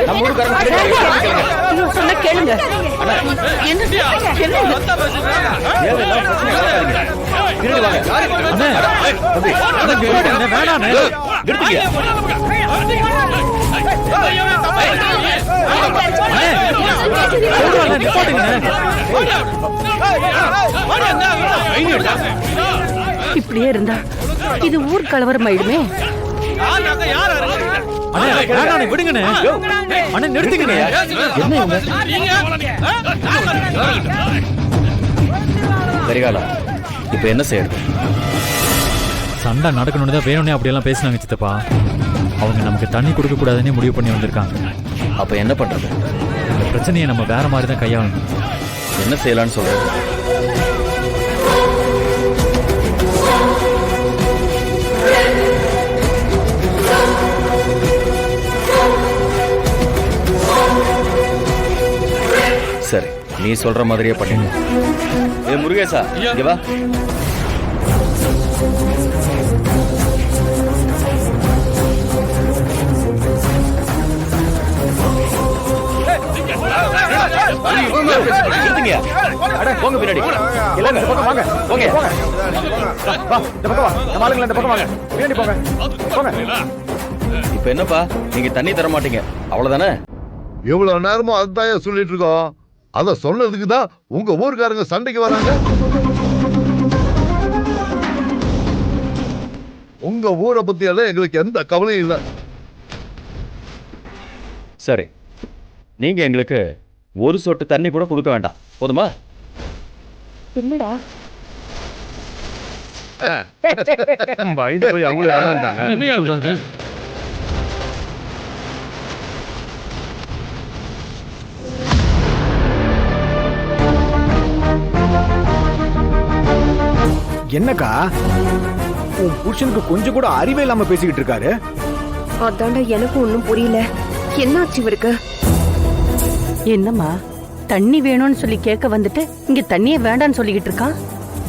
நம்ம ஊருக்காரங்க சொன்ன கேளுங்க. இப்படியே இருந்தா இது ஊர் கலவரம் ஆயிடுமே. விடுங்கண்ணே, நிறுத்துங்கண்ணே. கரிகாலா, இப்ப என்ன செய்யறது? சண்டை நடக்கணும்னு தான் வேணும்னே அப்படியெல்லாம் பேசினாங்க சித்தப்பா. அவங்க நமக்கு தண்ணி கொடுக்க கூடாதுன்னு முடிவு பண்ணி வந்திருக்காங்க. அப்ப என்ன பண்றது? இந்த பிரச்சனையை நம்ம வேற மாதிரி தான் கையாளணும். என்ன செய்யலாம்னு சொல்றது? சரி, நீ சொல்ற மாதிரியே பண்ணிடு. ஏ முருகேசா, இங்க வா. போங்க பின்னாடி. இப்ப என்னப்பா, நீங்க தண்ணி தர மாட்டீங்க அவ்வளவுதானே? எவ்வளவு நேரமும் அதுதான் சொல்லிட்டு இருக்கோம். அத சொன்னதுக்கு தான் உங்க ஊர்க்காரங்க சண்டைக்கு வராங்க. உங்க ஊரை பத்தி எல்லாம் எங்களுக்கு எந்த கவலையும் இல்லை. சரி, நீங்க எங்களுக்கு ஒரு சொட்டு தண்ணி கூட கொடுக்க வேண்டாம், போதுமா? என்னடா என்னக்கா, உன் புருஷனுக்கு கொஞ்சம் கூட அறிவே இல்லாம பேசிக்கிட்டு இருக்காரு. அதாண்டா எனக்கும் ஒண்ணும் புரியல. என்னாச்சு இவருக்கு? என்னம்மா, தண்ணி வேணும்னு சொல்லி கேட்க வந்துட்டு இங்க தண்ணியே வேண்டான்னு சொல்லிக்கிட்டு இருக்கான்.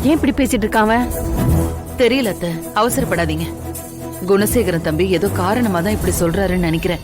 ஏன் இப்படி பேசிட்டு இருக்கான் அவன்? தெரியல அத்தை, அவசரப்படாதீங்க. குணசேகரன் தம்பி ஏதோ காரணமா தான் இப்படி சொல்றாருன்னு நினைக்கிறேன்.